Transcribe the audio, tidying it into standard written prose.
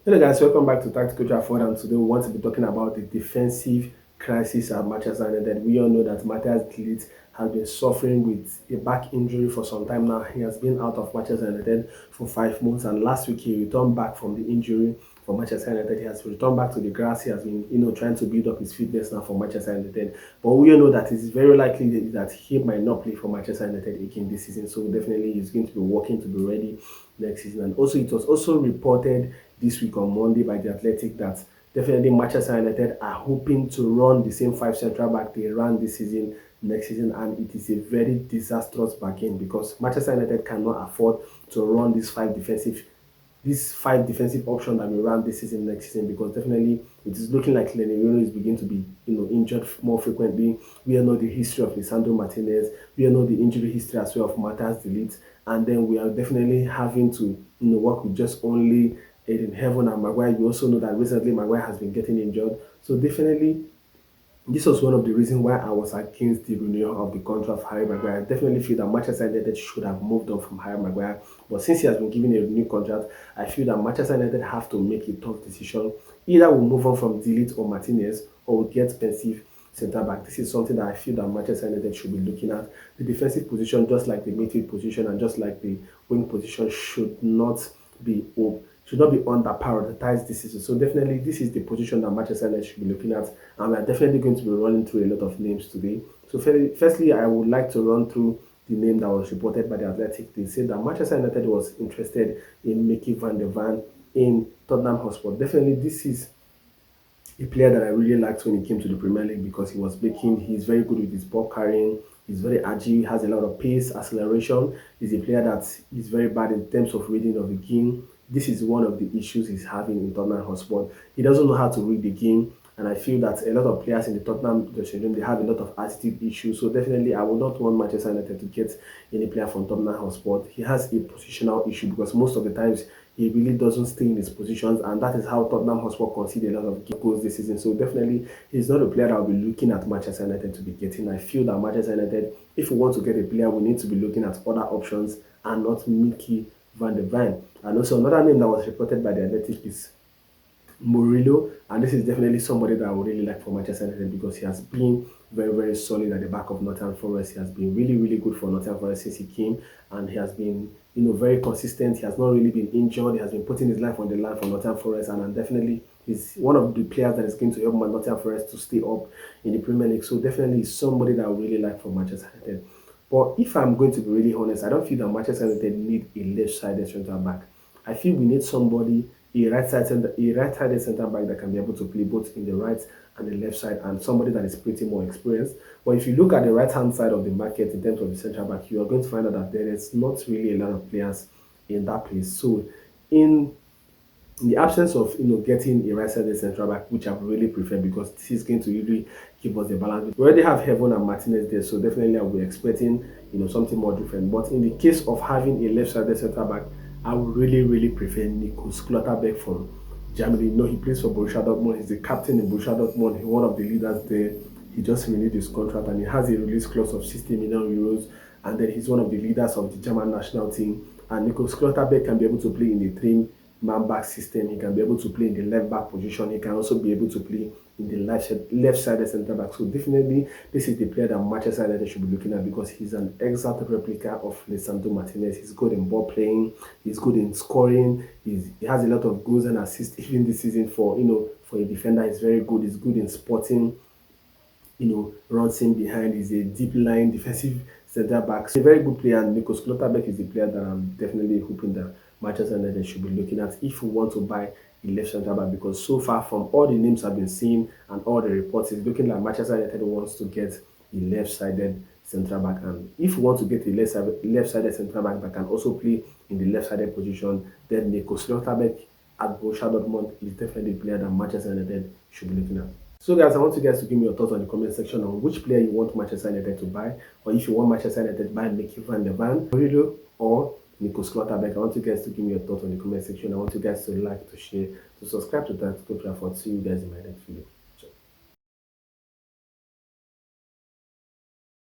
Hello guys, welcome back to Tactical Trafford, and today we want to be talking about the defensive crisis at Manchester United. We all know that Matthias de Ligt has been suffering with a back injury for some time now. He has been out of Manchester United for 5 months, and last week he returned back from the injury for Manchester United. He has returned back to the grass. He has been, trying to build up his fitness now for Manchester United. But we all know that it's very likely that he might not play for Manchester United again this season. So definitely he's going to be working to be ready next season. And also it was also reported this week on Monday by the Athletic that definitely Manchester United are hoping to run the same 5 central back they ran this season next season, and it is a very disastrous bargain because Manchester United cannot afford to run these five defensive options that we ran this season next season, because definitely it is looking like Murillo is beginning to be injured more frequently. We all know the history of Lisandro Martinez. We all know the injury history as well of Matthias de Ligt, and then we are definitely having to work with just only in Heaven and Maguire. We also know that recently Maguire has been getting injured. So definitely this was one of the reasons why I was against the renewal of the contract of Harry Maguire. I definitely feel that Manchester United should have moved on from Harry Maguire. But since he has been given a new contract, I feel that Manchester United have to make a tough decision. Either we'll move on from de Ligt or Martinez, or we'll get expensive centre back. This is something that I feel that Manchester United should be looking at. The defensive position, just like the midfield position and just like the wing position, should not be under prioritized this season. So definitely this is the position that Manchester United should be looking at, and we are definitely going to be running through a lot of names today. So firstly, I would like to run through the name that was reported by the Athletic. They said that Manchester United was interested in Micky van der Van in Tottenham Hotspur. Definitely this is a player that I really liked when he came to the Premier League, because he's very good with his ball carrying, he's very agile, has a lot of pace, acceleration. He's a player that is very bad in terms of reading of the game. This is one of the issues he's having in Tottenham Hotspur. He doesn't know how to read the game, and I feel that a lot of players in the Tottenham dressing room, they have a lot of attitude issues. So definitely I would not want Manchester United to get any player from Tottenham Hotspur. He has a positional issue, because most of the times he really doesn't stay in his positions, and that is how Tottenham Hotspur concede a lot of goals this season. So definitely he's not a player I'll be looking at Manchester United to be getting. I feel that Manchester United, if we want to get a player, we need to be looking at other options and not Micky van der Van. And also another name that was reported by the Athletic is Murillo, and this is definitely somebody that I would really like for Manchester United, because he has been very, very solid at the back of Nottingham Forest. He has been really, really good for Nottingham Forest since he came, and he has been very consistent. He has not really been injured. He has been putting his life on the line for Nottingham Forest, and definitely he's one of the players that is going to help Nottingham Forest to stay up in the Premier League. So definitely somebody that I would really like for Manchester United. But if I'm going to be really honest, I don't feel that Manchester United need a left-sided centre back. I feel we need somebody, a right-sided centre back that can be able to play both in the right and the left side, and somebody that is pretty more experienced. But if you look at the right-hand side of the market in terms of the centre back, you are going to find out that there is not really a lot of players in that place. So in the absence of getting a right-sided central back, which I would really prefer, because this is going to really give us the balance. We already have Heaven and Martinez there, so definitely I'll be expecting something more different. But in the case of having a left-sided centre back, I would really prefer Nico Schlotterbeck from Germany. He plays for Borussia Dortmund. He's the captain in Borussia Dortmund. He's one of the leaders there. He just renewed his contract, and he has a release clause of 60 million euros. And then he's one of the leaders of the German national team. And Nico Schlotterbeck can be able to play in the three-man back system. He can be able to play in the left back position. He can also be able to play in the left-sided centre back. So definitely this is the player that Manchester United should be looking at, because he's an exact replica of Lisandro Martinez. He's good in ball playing, he's good in scoring, he has a lot of goals and assists even this season for a defender. He's very good. He's good in spotting, runs in behind. He's a deep line defensive centre back. So a very good player, and Nico Schlotterbeck is the player that I'm definitely hoping that Manchester United should be looking at if we want to buy a left centre back, because so far from all the names I've been seeing and all the reports, it's looking like Manchester United wants to get a left-sided centre back. And if we want to get a left-sided centre back that can also play in the left-sided position, then Nico Schlotterbeck at Borussia Dortmund is definitely a player that Manchester United should be looking at. So guys, I want you guys to give me your thoughts on the comment section on which player you want Manchester United to buy, or if you want Manchester United to buy Micky van der Van, Murillo, or Nico Schlotterbeck. I want you guys to give me your thoughts on the comment section. I want you guys to like, to share, to subscribe to Tactical Trafford. See you guys in my next video.